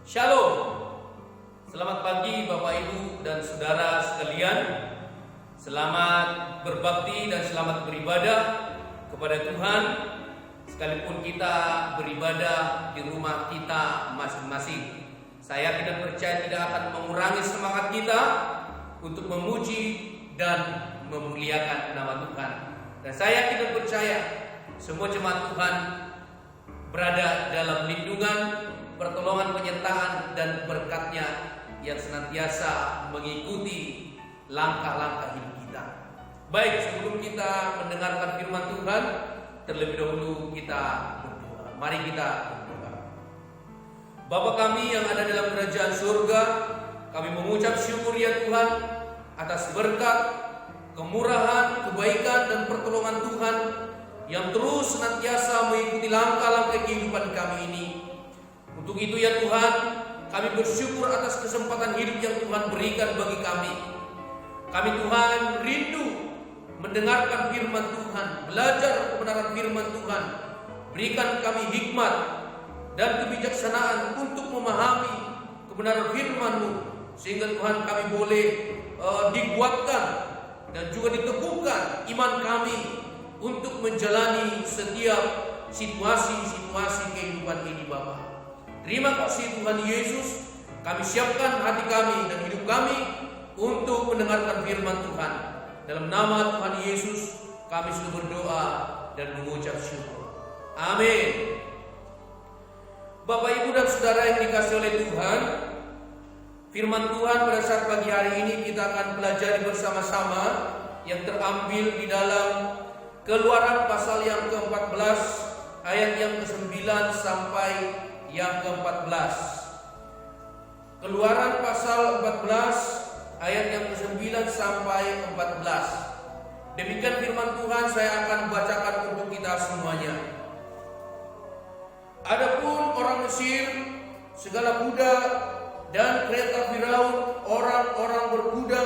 Shalom. Selamat pagi Bapak Ibu dan Saudara sekalian. Selamat berbakti dan selamat beribadah kepada Tuhan, sekalipun kita beribadah di rumah kita masing-masing. Saya tidak percaya tidak akan mengurangi semangat kita untuk memuji dan memuliakan nama Tuhan. Dan saya tidak percaya semua jemaat Tuhan berada dalam lindungan, pertolongan, penyertaan dan berkat-Nya yang senantiasa mengikuti langkah-langkah hidup kita. Baik, sebelum kita mendengarkan firman Tuhan, terlebih dahulu kita berdoa. Mari kita berdoa. Bapa kami yang ada dalam kerajaan surga, kami mengucap syukur ya Tuhan atas berkat, kemurahan, kebaikan dan pertolongan Tuhan yang terus senantiasa mengikuti langkah-langkah kehidupan kami ini. Untuk itu ya Tuhan, kami bersyukur atas kesempatan hidup yang Tuhan berikan bagi kami. Kami Tuhan rindu mendengarkan firman Tuhan, belajar kebenaran firman Tuhan. Berikan kami hikmat dan kebijaksanaan untuk memahami kebenaran firman-Mu, sehingga Tuhan kami boleh dikuatkan dan juga diteguhkan iman kami untuk menjalani setiap situasi-situasi kehidupan ini Bapa. Terima kasih Tuhan Yesus, kami siapkan hati kami dan hidup kami untuk mendengarkan firman Tuhan. Dalam nama Tuhan Yesus kami sudah berdoa dan mengucap syukur. Amin. Bapak Ibu dan Saudara yang dikasihi oleh Tuhan, firman Tuhan pada saat pagi hari ini kita akan pelajari bersama-sama yang terambil di dalam Keluaran pasal yang ke-14 ayat yang ke-9 sampai yang ke-14. Keluaran pasal 14 ayat yang ke-9 sampai 14. Demikian firman Tuhan, saya akan bacakan untuk kita semuanya. Adapun orang Mesir, segala budak dan kereta Firaun, orang-orang berkuda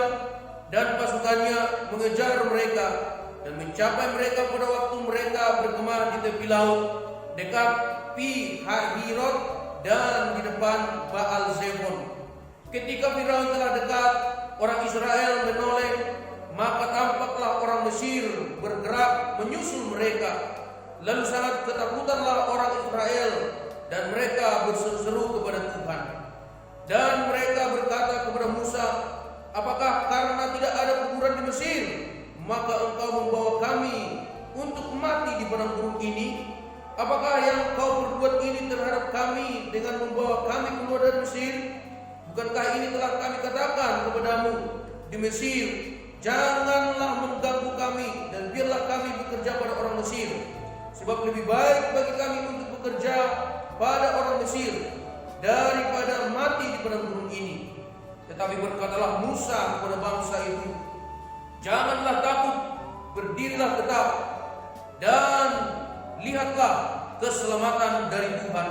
dan pasukannya mengejar mereka dan mencapai mereka pada waktu mereka berkemah di tepi laut dekat Pi Hahirot dan di depan Baal Zebon. Ketika Firaun telah dekat, orang Israel menoleh, maka tampaklah orang Mesir bergerak menyusul mereka. Lalu sangat ketakutanlah orang Israel dan mereka berseru-seru kepada Tuhan. Dan mereka berkata kepada Musa, apakah karena tidak ada kuburan di Mesir, maka engkau membawa kami untuk mati di padang gurun ini? Apakah yang kau berbuat ini terhadap kami dengan membawa kami keluar dari Mesir? Bukankah ini telah kami katakan kepadamu di Mesir, janganlah mengganggu kami dan biarlah kami bekerja pada orang Mesir, sebab lebih baik bagi kami untuk bekerja pada orang Mesir daripada mati di padang gurun ini. Tetapi berkatalah Musa kepada bangsa itu, janganlah takut, berdirilah tetap dan lihatlah keselamatan dari Tuhan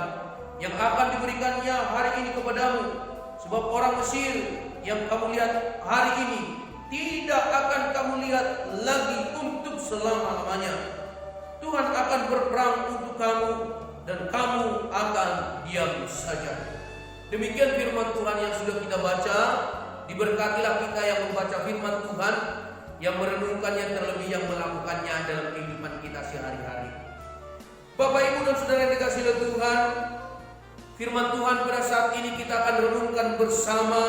yang akan diberikannya hari ini kepadamu. Sebab orang Mesir yang kamu lihat hari ini tidak akan kamu lihat lagi untuk selama-lamanya. Tuhan akan berperang untuk kamu dan kamu akan diam saja. Demikian firman Tuhan yang sudah kita baca. Diberkatilah kita yang membaca firman Tuhan, yang merenungkannya, terlebih yang melakukannya dalam kehidupan kita sehari-hari. Bapak Ibu dan Saudara yang dikasihi oleh Tuhan, firman Tuhan pada saat ini kita akan renungkan bersama,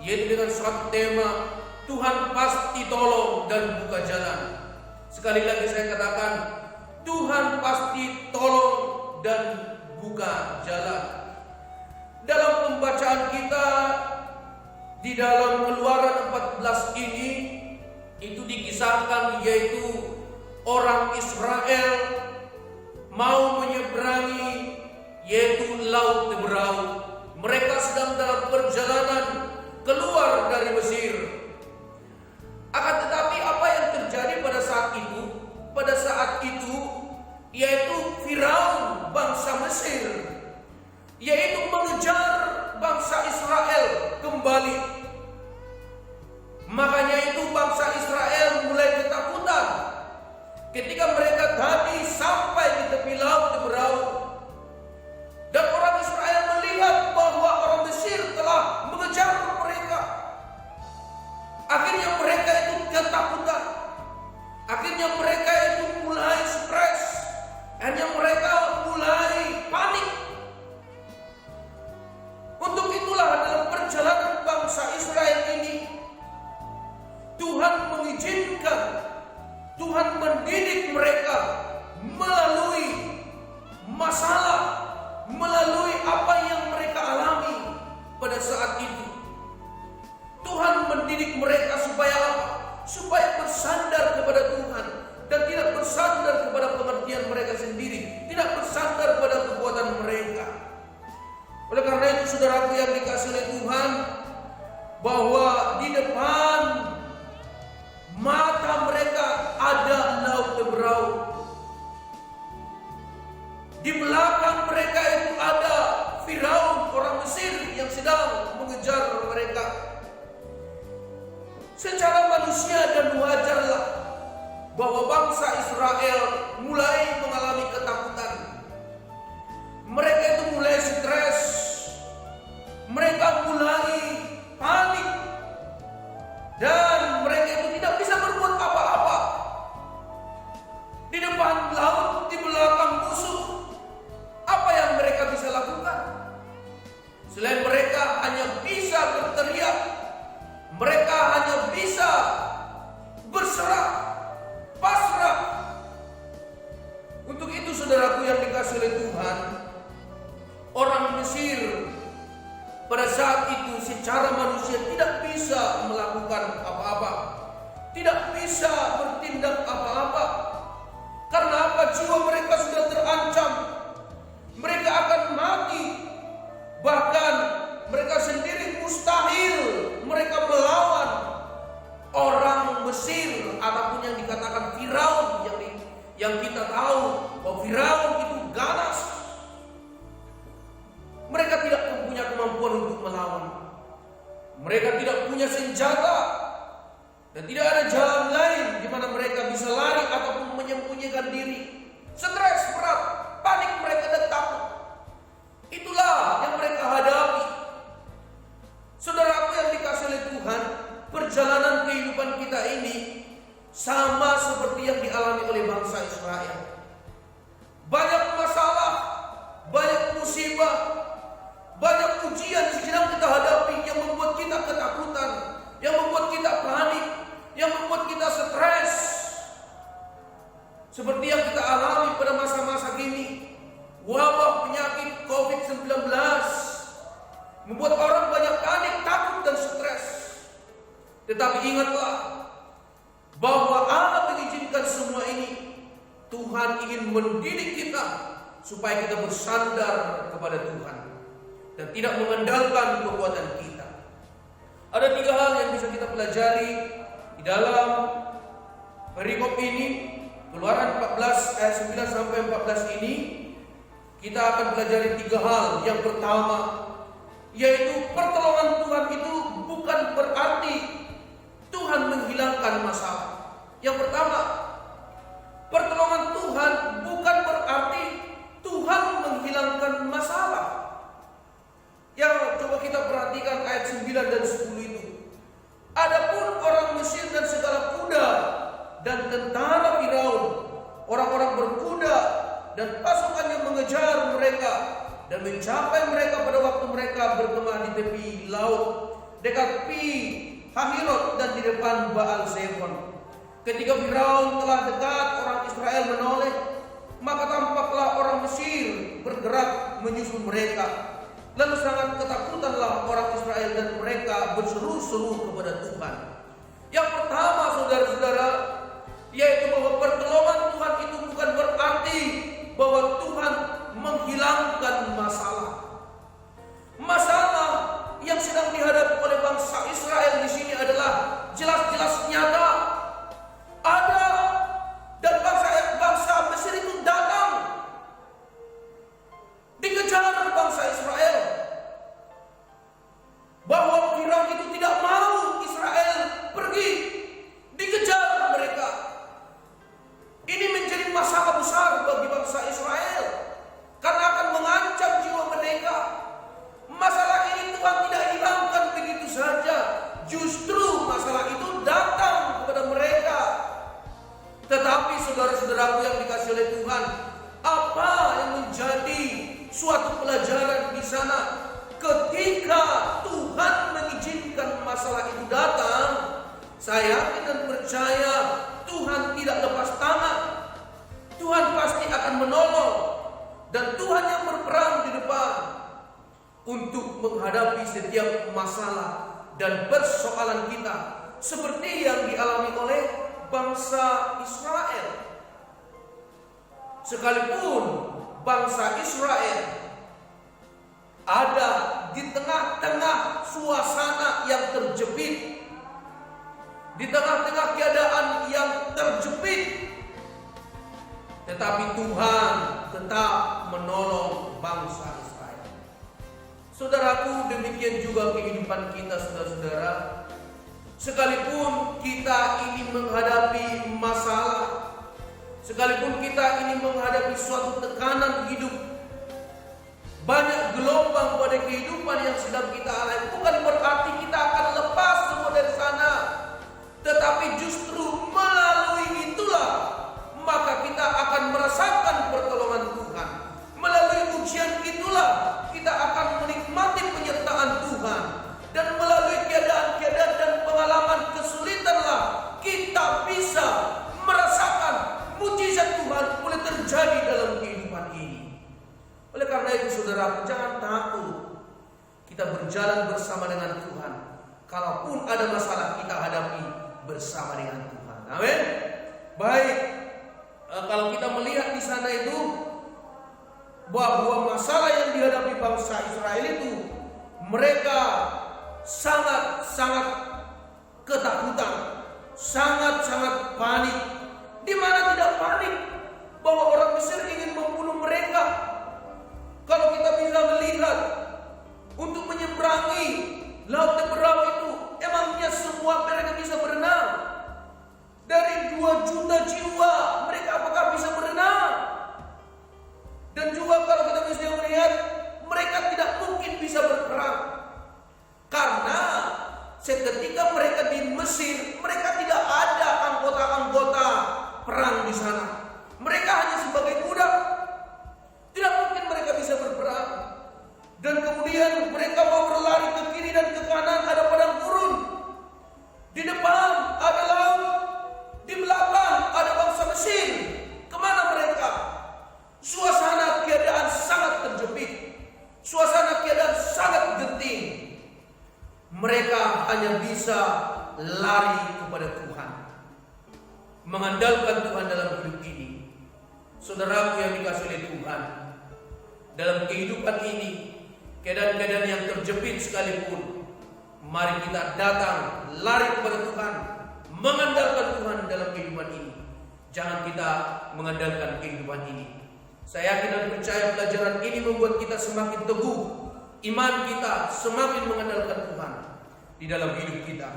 yaitu dengan suatu tema, Tuhan pasti tolong dan buka jalan. Sekali lagi saya katakan, Tuhan pasti tolong dan buka jalan. Dalam pembacaan kita di dalam Keluaran 14 ini, itu dikisahkan yaitu orang Israel mau menyeberangi yaitu Laut Teberau. Mereka sedang dalam perjalanan keluar dari Mesir. Akan tetapi apa yang terjadi pada saat itu? Pada saat itu yaitu Firaun bangsa Mesir, yaitu mengejar bangsa Israel kembali. Makanya itu bangsa Israel mulai ketakutan ketika mereka tadi sampai di tepi laut Teberau. Dan orang Israel melihat bahwa orang Akhirnya mereka itu mulai stres. Akhirnya mereka mulai panik. Untuk itulah dalam perjalanan bangsa Israel ini, Tuhan mengizinkan, Tuhan mendidik mereka melalui masalah, melalui apa yang mereka alami pada saat itu. Tuhan mendidik mereka supaya apa? Supaya bersandar kepada Tuhan dan tidak bersandar kepada pengertian mereka sendiri, tidak bersandar pada kekuatan mereka. Oleh karena itu, saudaraku yang dikasihi oleh Tuhan, bahwa di depan mata mereka ada laut Teberau. Di belakang mereka itu ada Firaun, orang Mesir yang sedang mengejar mereka. Secara manusia dan wajarlah bahwa bangsa Israel mulai mengalami ketakutan. Mereka itu mulai stres. Mereka mulai panik. Dan mereka itu tidak bisa berbuat apa-apa. Di depan laut, di belakang musuh, apa yang mereka bisa lakukan? Selain mereka hanya bisa berteriak, mereka hanya bisa berserah, pasrah. Untuk itu, saudaraku yang dikasihi oleh Tuhan, orang Mesir pada saat itu secara manusia tidak bisa melakukan apa-apa, tidak bisa bertindak apa-apa. Karena apa? Jiwa mereka sudah terancam. Mereka akan mati. Bahkan mereka sendiri mustahil mereka melawan orang Mesir ataupun yang dikatakan Firaun, yang kita tahu bahwa Firaun itu ganas. Mereka tidak mempunyai kemampuan untuk melawan. Mereka tidak punya senjata dan tidak ada jalan lain di mana mereka bisa lari ataupun menyembunyikan diri. Stres berat, panik mereka dan takut. Itulah yang mereka hadapi. Saudaraku yang dikasihi oleh Tuhan, perjalanan kehidupan kita ini sama seperti yang dialami oleh bangsa Israel. Banyak masalah, banyak musibah, banyak ujian yang sedang kita hadapi yang membuat kita ketakutan, yang membuat kita panik, yang membuat kita stres. Seperti yang kita alami pada masa-masa kini, wabah penyakit COVID-19 membuat orang banyak panik, takut dan stres. Tetapi ingatlah bahwa Allah mengizinkan semua ini. Tuhan ingin mendidik kita supaya kita bersandar kepada Tuhan dan tidak mengandalkan kekuatan kita. Ada 3 hal yang bisa kita pelajari di dalam perikop ini. Keluaran 14 ayat 9 sampai 14 ini kita akan pelajari 3 hal. Yang pertama, yaitu pertolongan Tuhan itu bukan berarti Tuhan menghilangkan masalah. Yang pertama, pertolongan Tuhan bukan berarti Tuhan menghilangkan masalah. Yang coba kita perhatikan ayat 9 dan 10 itu. Adapun orang Mesir dan segala kuda dan tentara Firaun, orang-orang berkuda dan pasukan yang mengejar mereka dan mencapai mereka pada waktu mereka berkemah di tepi laut dekat Pi Hahirot dan di depan Baal Zefon. Ketika Firaun telah dekat, orang Israel menoleh, maka tampaklah orang Mesir bergerak menyusul mereka. Lalu sangat ketakutanlah orang Israel dan mereka berseru-seru kepada Tuhan. Yang pertama, saudara-saudara, yaitu bahwa pertolongan Tuhan itu bukan berarti bahwa Tuhan menghilangkan masalah. Masalah yang sedang dihadapi oleh bangsa Israel di sini adalah jelas-jelas nyata. Ada, dan bangsa Mesir itu datang dikejar bangsa Israel. Bahwa Firaun itu tidak mau Israel pergi, dikejar mereka. Ini Saudaraku yang dikasihi oleh Tuhan, apa yang menjadi suatu pelajaran di sana? Ketika Tuhan mengizinkan masalah itu datang, saya yakin dan percaya Tuhan tidak lepas tangan. Tuhan pasti akan menolong, dan Tuhan yang berperan di depan untuk menghadapi setiap masalah dan persoalan kita, seperti yang dialami oleh bangsa Israel. Sekalipun bangsa Israel ada di tengah-tengah suasana yang terjepit, di tengah-tengah keadaan yang terjepit, tetapi Tuhan tetap menolong bangsa Israel. Saudaraku, demikian juga kehidupan kita, saudara-saudara. Sekalipun kita ini menghadapi masalah, sekalipun kita ini menghadapi suatu tekanan hidup, banyak gelombang pada kehidupan yang sedang kita alami, bukan berarti kita akan lepas semua dari sana, tetapi justru melalui itulah maka kita akan merasakan pertolongan Tuhan. Melalui ujian itulah kita akan menikmati penyertaan Tuhan, dan melalui keadaan-keadaan dan pengalaman kesulitanlah kita bisa merasakan mujizat Tuhan boleh terjadi dalam kehidupan ini. Oleh karena itu, saudara, jangan takut. Kita berjalan bersama dengan Tuhan. Kalaupun ada masalah, kita hadapi bersama dengan Tuhan. Amin. Baik, kalau kita melihat di sana itu bahwa masalah yang dihadapi bangsa Israel itu, mereka sangat-sangat ketakutan, sangat-sangat panik. Di mana tidak panik bahwa orang Mesir ingin membunuh mereka. Kalau kita bisa melihat untuk menyeberangi Laut Teberau itu, emangnya semua mereka bisa berenang? Dari 2 juta jiwa, mereka apakah bisa berenang? Dan juga kalau kita bisa melihat, mereka tidak mungkin bisa berperang. Karena seketika mereka di Mesir, mereka tidak ada anggota-anggota perang di sana. Mereka hanya sebagai budak. Tidak mungkin mereka bisa berperang. Dan kemudian mereka mau berlari ke kiri dan ke kanan, ada padang gurun. Di depan ada laut, di belakang ada bangsa Mesir. Kemana mereka? Suasana keadaan sangat terjepit, suasana keadaan sangat genting. Mereka hanya bisa lari kepada Tuhan, mengandalkan Tuhan dalam hidup ini. Saudaraku yang dikasihi oleh Tuhan, dalam kehidupan ini, keadaan-keadaan yang terjepit sekalipun, mari kita datang, lari kepada Tuhan, mengandalkan Tuhan dalam kehidupan ini. Jangan kita mengandalkan kehidupan ini. Saya yakin dan percaya pelajaran ini membuat kita semakin teguh, iman kita semakin mengandalkan Tuhan di dalam hidup kita.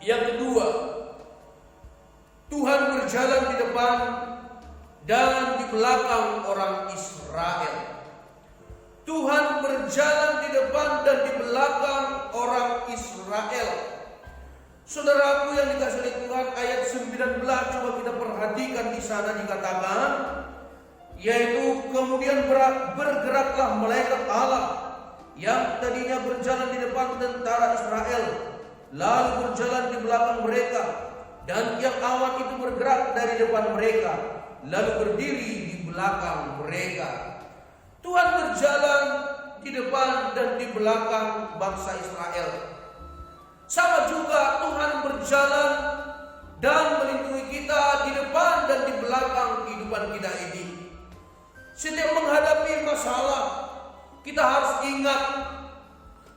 Yang kedua, Tuhan berjalan di depan dan di belakang orang Israel. Tuhan berjalan di depan dan di belakang orang Israel. Saudaraku yang dikasihi oleh Tuhan, ayat 19 coba kita perhatikan di sana dikatakan, yaitu kemudian bergeraklah malaikat Allah yang tadinya berjalan di depan tentara Israel, lalu berjalan di belakang mereka, dan yang awan itu bergerak dari depan mereka, lalu berdiri di belakang mereka. Tuhan berjalan di depan dan di belakang bangsa Israel. Sama juga Tuhan berjalan dan melindungi kita di depan dan di belakang kehidupan kita ini. Setiap menghadapi masalah, kita harus ingat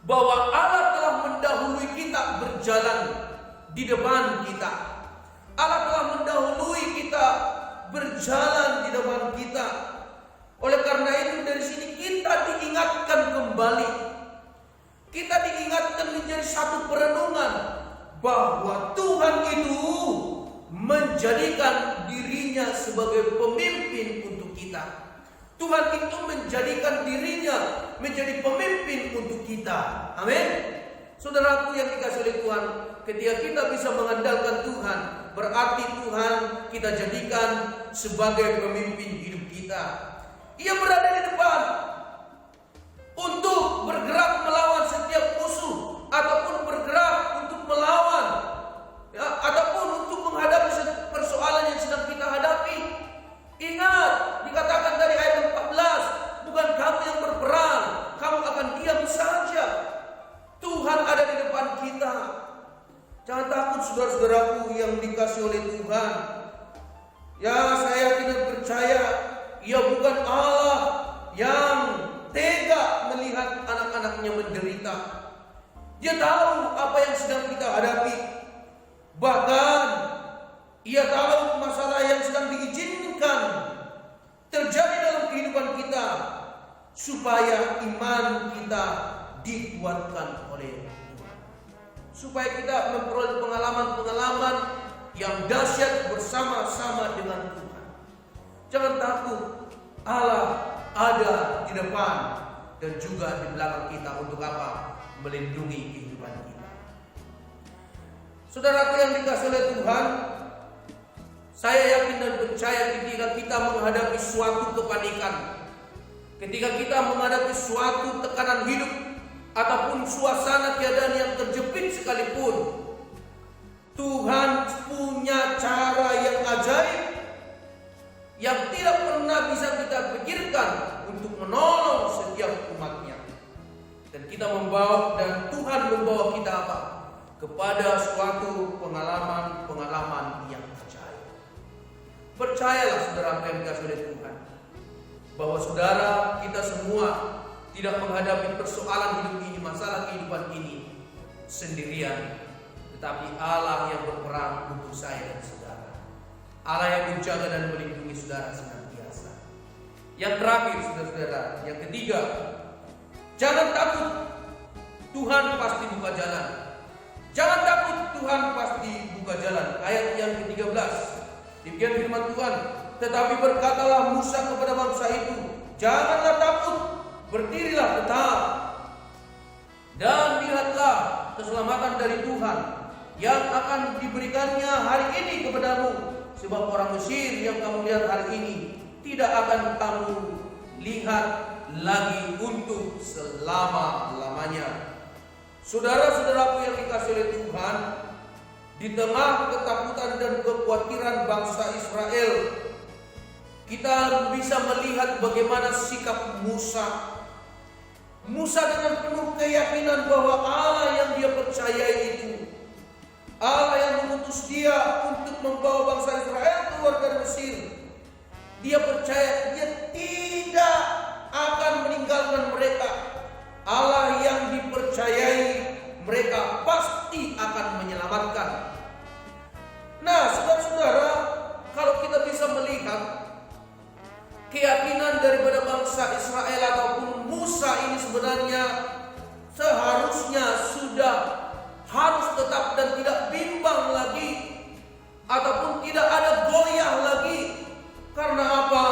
bahwa Allah telah mendahului kita berjalan di depan kita. Allah telah mendahului kita berjalan di depan kita. Oleh karena itu dari sini kita diingatkan kembali. Kita diingatkan menjadi satu perenungan bahwa Tuhan itu menjadikan dirinya sebagai pemimpin untuk kita. Tuhan itu menjadikan dirinya menjadi pemimpin untuk kita. Amin. Saudaraku yang dikasihi oleh Tuhan, ketika kita bisa mengandalkan Tuhan, berarti Tuhan kita jadikan sebagai pemimpin hidup kita. Ia berada di depan untuk bergerak melawan setiap musuh, ataupun bergerak untuk melawan ataupun untuk menghadapi persoalan yang sedang kita hadapi. Ingat, dikatakan dari ayat 14, bukan kamu yang berperang, kamu akan diam saja. Tuhan ada di depan kita. Jangan takut saudara-saudaraku yang dikasihi oleh Tuhan. Ya, saya tidak percaya Ia bukan Allah yang tega melihat anak-anaknya menderita. Dia tahu apa yang sedang kita hadapi. Bahkan Ia tahu masalah yang sedang diizinkan terjadi dalam kehidupan kita, supaya iman kita dikuatkan oleh Tuhan, supaya kita memperoleh pengalaman-pengalaman yang dahsyat bersama-sama dengan Tuhan. Jangan takut, Allah ada di depan dan juga di belakang kita. Untuk apa? Melindungi kehidupan kita. Saudaraku yang dikasihi oleh Tuhan, saya yakin dan percaya ketika kita menghadapi suatu kepanikan, ketika kita menghadapi suatu tekanan hidup, ataupun suasana keadaan yang terjepit sekalipun, Tuhan punya cara yang ajaib yang tidak pernah bisa kita pikirkan untuk menolong setiap umatnya. Dan kita Tuhan membawa kita apa? Kepada suatu pengalaman-pengalaman yang ajaib. Percayalah saudara yang dikasihi oleh Tuhan, bahwa saudara kita semua tidak menghadapi persoalan hidup ini, masalah kehidupan ini sendirian, tetapi Allah yang berperang untuk saya dan saudara. Allah yang menjaga dan melindungi saudara senantiasa. Yang terakhir saudara-saudara, yang ketiga, jangan takut, Tuhan pasti buka jalan. Jangan takut, Tuhan pasti buka jalan. Ayat yang ke-13, demikian firman Tuhan, tetapi berkatalah Musa kepada bangsa itu, janganlah takut, berdirilah tetap, dan lihatlah keselamatan dari Tuhan yang akan diberikannya hari ini kepadamu. Sebab orang Mesir yang kamu lihat hari ini tidak akan kamu lihat lagi untuk selama-lamanya. Saudara-saudaraku yang dikasihi oleh Tuhan, di tengah ketakutan dan kekhawatiran bangsa Israel, kita bisa melihat bagaimana sikap Musa. Musa dengan penuh keyakinan bahwa Allah yang dia percayai itu, Allah yang mengutus dia untuk membawa bangsa Israel keluar dari Mesir. Dia percaya dia tidak akan meninggalkan mereka. Allah yang dipercayai mereka pasti akan menyelamatkan. Nah, saudara-saudara, kalau kita bisa melihat keyakinan daripada bangsa Israel ataupun Musa ini, sebenarnya seharusnya sudah harus tetap dan tidak bimbang lagi, ataupun tidak ada goyah lagi. Karena apa?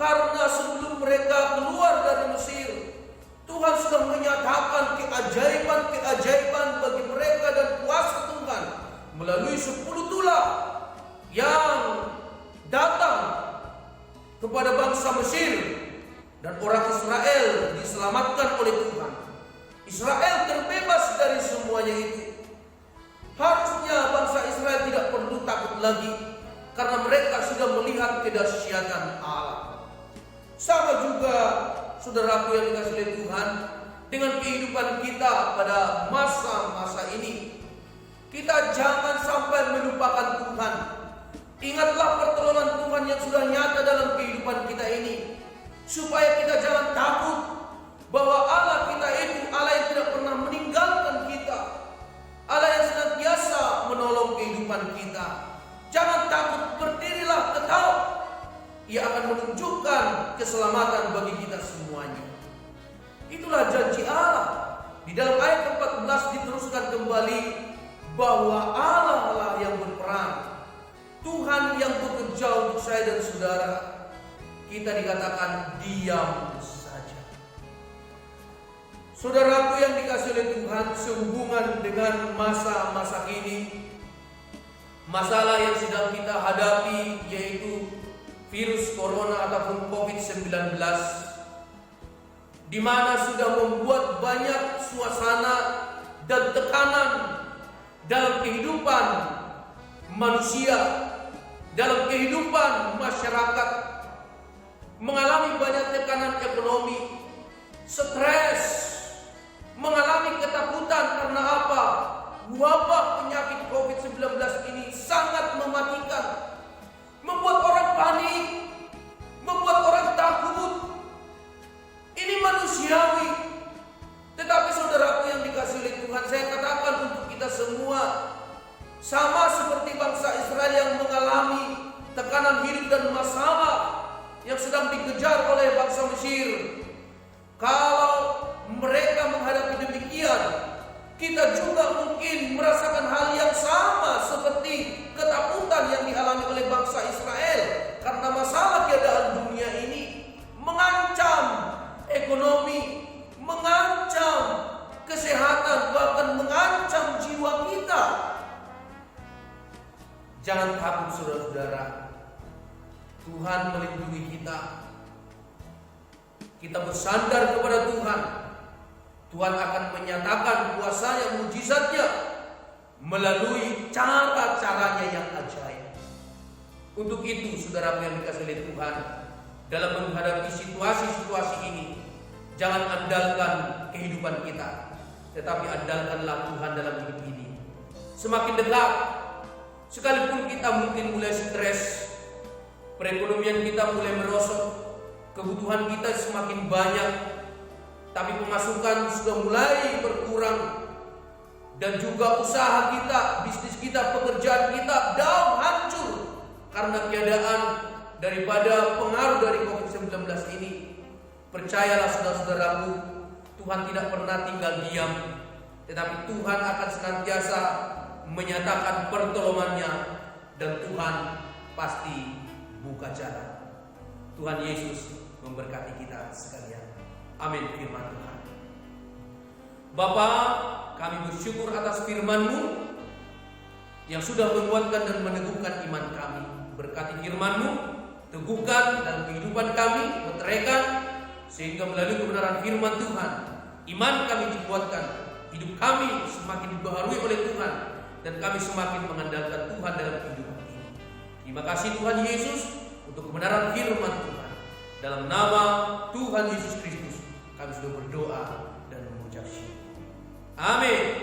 Karena sebelum mereka keluar dari Mesir, Tuhan sudah menyatakan keajaiban-keajaiban bagi mereka dan kuasa Tuhan melalui 10 tulah yang datang kepada bangsa Mesir, dan orang Israel diselamatkan oleh Tuhan. Israel terbebas dari semuanya itu. Harusnya bangsa Israel tidak perlu takut lagi, karena mereka sudah melihat kedahsyatan Allah. Sama juga saudaraku yang dikasihi oleh Tuhan, dengan kehidupan kita pada masa-masa ini, kita jangan sampai melupakan Tuhan. Ingatlah pertolongan Tuhan yang sudah nyata dalam kehidupan kita ini, supaya kita jangan takut bahwa Allah kita itu Allah yang tidak pernah meninggalkan kita, Allah yang senantiasa menolong kehidupan kita. Jangan takut, berdirilah tetap. Ia akan menunjukkan keselamatan bagi kita semuanya. Itulah janji Allah. Di dalam ayat 14 diteruskan kembali bahwa Allah lah yang berperang, Tuhan yang bekerja untuk saya dan saudara. Kita dikatakan diam saja. Saudaraku yang dikasihi oleh Tuhan, sehubungan dengan masa-masa ini, masalah yang sedang kita hadapi yaitu virus corona ataupun COVID-19, di mana sudah membuat banyak suasana dan tekanan dalam kehidupan manusia, dalam kehidupan masyarakat, mengalami banyak tekanan ekonomi, stres, mengalami ketakutan karena apa? Wabah penyakit COVID-19 ini sangat mematikan, membuat orang panik, membuat orang takut. Ini manusiawi. Tetapi saudaraku yang dikasihi oleh Tuhan, saya katakan untuk kita semua, sama seperti bangsa Israel yang mengalami tekanan hidup dan masalah yang sedang dikejar oleh bangsa Mesir. Kalau mereka menghadapi demikian, kita juga mungkin merasakan hal yang sama seperti ketakutan yang dialami oleh bangsa Israel, karena masalah keadaan dunia ini mengancam ekonomi, mengancam kesehatan, bahkan mengancam jiwa kita. Jangan takut saudara-saudara, Tuhan melindungi kita. Kita bersandar kepada Tuhan. Tuhan akan menyatakan kuasa-Nya, mujizat-Nya melalui cara-caranya yang ajaib. Untuk itu, saudara yang dikasihi oleh Tuhan, dalam menghadapi situasi-situasi ini, jangan andalkan kehidupan kita, tetapi andalkanlah Tuhan dalam hidup ini. Semakin dekat, sekalipun kita mungkin mulai stres, perekonomian kita mulai merosot, kebutuhan kita semakin banyak, tapi pemasukan sudah mulai berkurang, dan juga usaha kita, bisnis kita, pekerjaan kita down, hancur karena keadaan daripada pengaruh dari COVID-19 ini. Percayalah saudara-saudaraku, Tuhan tidak pernah tinggal diam, tetapi Tuhan akan senantiasa menyatakan pertolongannya, dan Tuhan pasti buka jalan. Tuhan Yesus memberkati kita sekalian. Amin. Firman Tuhan. Bapa, kami bersyukur atas firman-Mu yang sudah menguatkan dan meneguhkan iman kami. Berkati firman-Mu, teguhkan dalam kehidupan kami, meteraikan, sehingga melalui kebenaran firman Tuhan, iman kami dikuatkan, hidup kami semakin dibaharui oleh Tuhan, dan kami semakin mengandalkan Tuhan dalam kehidupan ini. Terima kasih Tuhan Yesus untuk kebenaran firman Tuhan. Dalam nama Tuhan Yesus Kristus kami sudah berdoa dan mengucap syukur. Amin.